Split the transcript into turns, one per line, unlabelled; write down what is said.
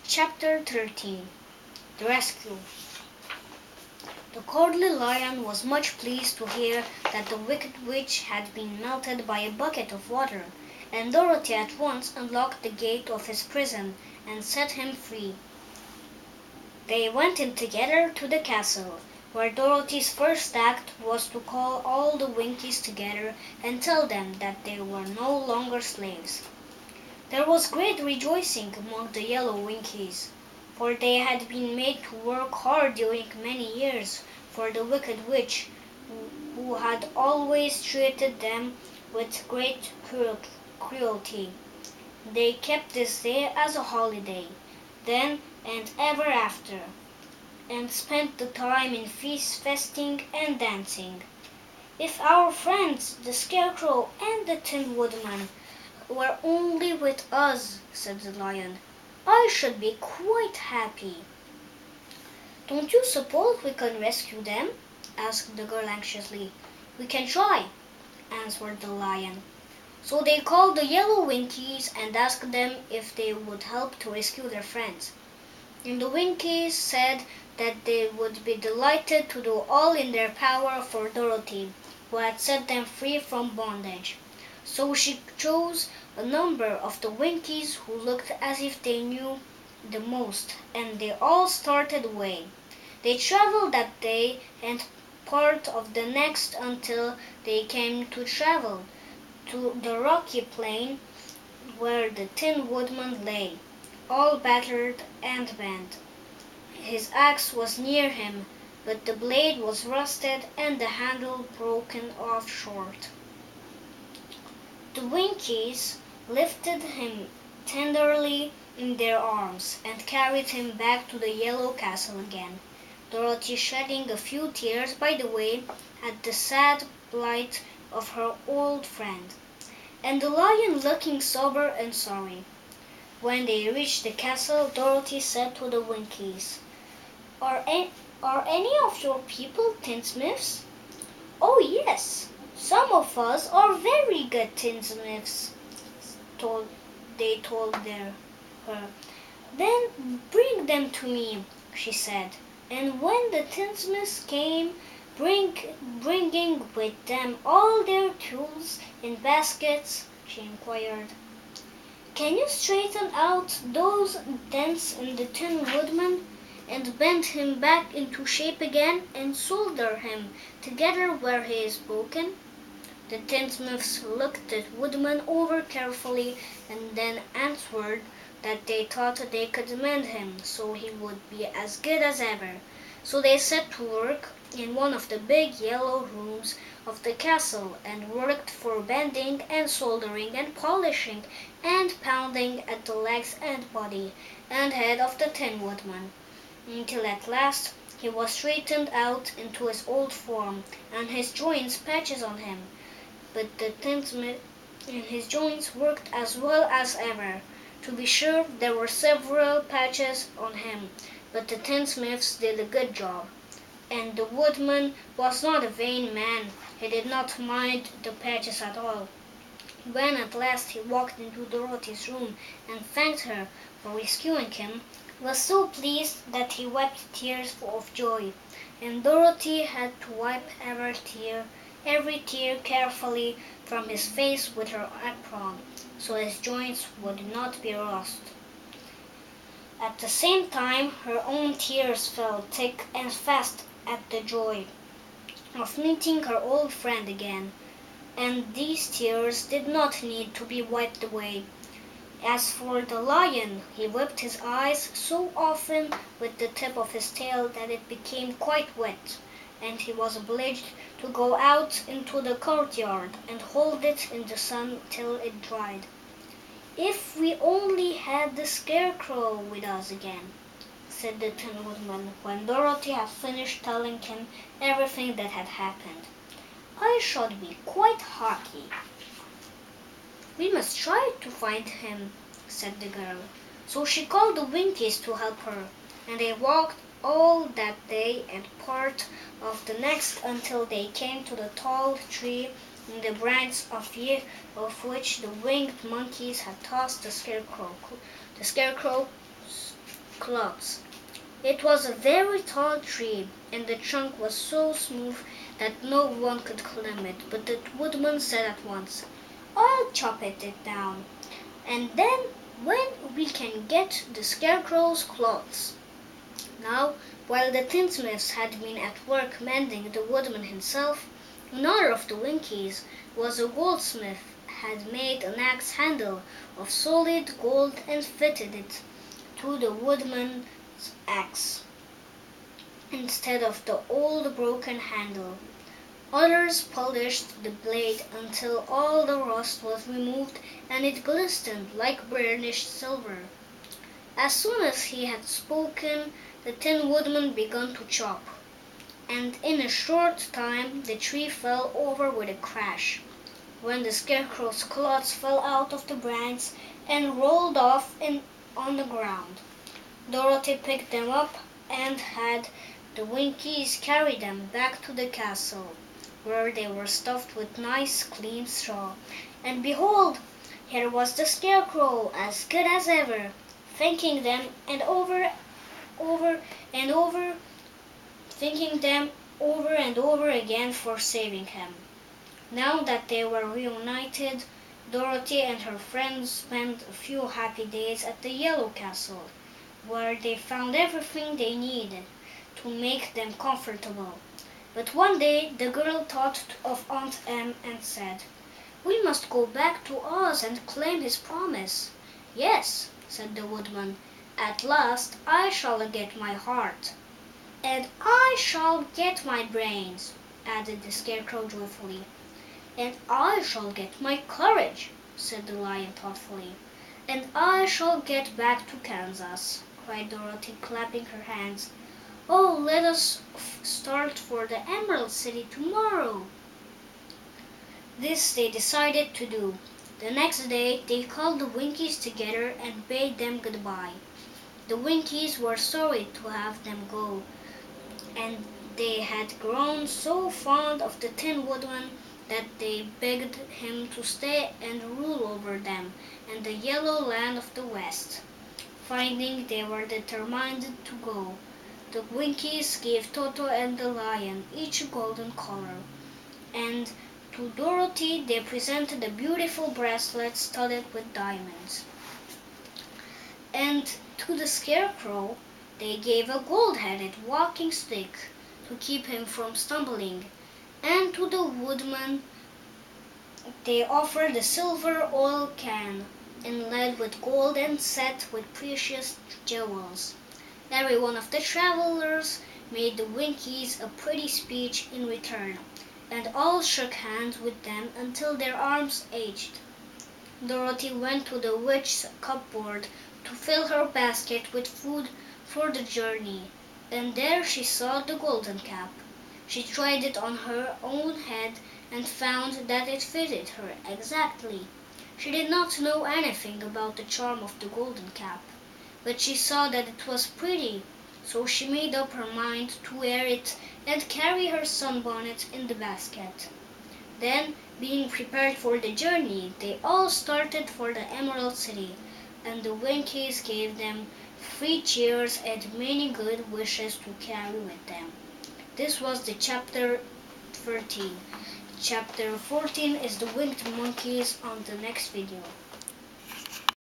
Chapter 13. The Rescue. The Cowardly Lion was much pleased to hear that the wicked witch had been melted by a bucket of water, and Dorothy at once unlocked the gate of his prison and set him free. They went in together to the castle, where Dorothy's first act was to call all the Winkies together and tell them that they were no longer slaves. There was great rejoicing among the yellow Winkies, for they had been made to work hard during many years for the wicked witch, who had always treated them with great cruelty. They kept this day as a holiday, then and ever after, and spent the time in feasting and dancing. If our friends, the Scarecrow and the Tin Woodman, were only with us, said the Lion, I should be quite happy. Don't you suppose we can rescue them? Asked the girl anxiously. We can try, answered the Lion. So they called the yellow Winkies and asked them if they would help to rescue their friends. And the Winkies said that they would be delighted to do all in their power for Dorothy, who had set them free from bondage. So she chose a number of the Winkies who looked as if they knew the most, and they all started away. They traveled that day and part of the next until they came to travel to the rocky plain where the Tin Woodman lay, all battered and bent. His axe was near him, but the blade was rusted and the handle broken off short. The Winkies lifted him tenderly in their arms and carried him back to the yellow castle again, Dorothy shedding a few tears by the way at the sad plight of her old friend, and the Lion looking sober and sorry. When they reached the castle, Dorothy said to the Winkies, Are any of your people tinsmiths? Oh yes, some of us are very good tinsmiths, they told her. Then bring them to me, she said. And when the tinsmiths came, bringing with them all their tools in baskets, she inquired, Can you straighten out those dents in the Tin Woodman, and bend him back into shape again, and solder him together where he is broken? The tinsmiths looked the Woodman over carefully and then answered that they thought they could mend him so he would be as good as ever. So they set to work in one of the big yellow rooms of the castle and worked for bending and soldering and polishing and pounding at the legs and body and head of the Tin Woodman, until at last he was straightened out into his old form and his joints patches on him. But the tinsmith and his joints worked as well as ever. To be sure, there were several patches on him, but the tinsmiths did a good job. And the Woodman was not a vain man. He did not mind the patches at all. When at last he walked into Dorothy's room and thanked her for rescuing him, he was so pleased that he wept tears of joy, and Dorothy had to wipe every tear carefully from his face with her apron, so his joints would not be lost. At the same time, her own tears fell thick and fast at the joy of meeting her old friend again, and these tears did not need to be wiped away. As for the Lion, he wiped his eyes so often with the tip of his tail that it became quite wet, and he was obliged to go out into the courtyard and hold it in the sun till it dried. If we only had the Scarecrow with us again, said the Tin Woodman, when Dorothy had finished telling him everything that had happened. I should be quite happy. We must try to find him, said the girl. So she called the Winkies to help her, and they walked all that day and part of the next until they came to the tall tree in the branch of which the winged monkeys had tossed the Scarecrow clods. It was a very tall tree, and the trunk was so smooth that no one could climb it, but the woodman said at once, "I'll chop it down, and then when we can get the scarecrow's clothes." Now, while the tinsmiths had been at work mending, the woodman himself, another of the Winkies, was a goldsmith, had made an axe handle of solid gold and fitted it to the woodman's axe instead of the old broken handle. Others polished the blade until all the rust was removed and it glistened like burnished silver. As soon as he had spoken, the Tin Woodman began to chop, and in a short time the tree fell over with a crash, when the Scarecrow's clods fell out of the branch and rolled off on the ground. Dorothy picked them up and had the Winkies carry them back to the castle, where they were stuffed with nice clean straw. And behold, here was the Scarecrow, as good as ever, thanking them over and over again for saving him. Now that they were reunited, Dorothy and her friends spent a few happy days at the Yellow Castle, where they found everything they needed to make them comfortable. But one day the girl thought of Aunt Em and said, "We must go back to Oz and claim his promise." "Yes," said the woodman, "at last I shall get my heart." "And I shall get my brains," added the Scarecrow joyfully. "And I shall get my courage," said the Lion thoughtfully. "And I shall get back to Kansas," cried Dorothy, clapping her hands. "Oh, let us start for the Emerald City tomorrow." This they decided to do. The next day they called the Winkies together and bade them goodbye. The Winkies were sorry to have them go, and they had grown so fond of the Tin Woodman that they begged him to stay and rule over them and the yellow land of the West. Finding they were determined to go, the Winkies gave Toto and the Lion each a golden collar, and to Dorothy they presented a beautiful bracelet studded with diamonds. And to the Scarecrow they gave a gold-headed walking stick to keep him from stumbling, and to the Woodman they offered a silver oil can, inlaid with gold and set with precious jewels. Every one of the travelers made the Winkies a pretty speech in return, and all shook hands with them until their arms ached. Dorothy went to the witch's cupboard to fill her basket with food for the journey, and there she saw the golden cap. She tried it on her own head and found that it fitted her exactly. She did not know anything about the charm of the golden cap, but she saw that it was pretty, so she made up her mind to wear it and carry her sunbonnet in the basket. Then, being prepared for the journey, they all started for the Emerald City, and the Winkies gave them 3 cheers and many good wishes to carry with them. This was the chapter 13. Chapter 14 is the winged monkeys on the next video.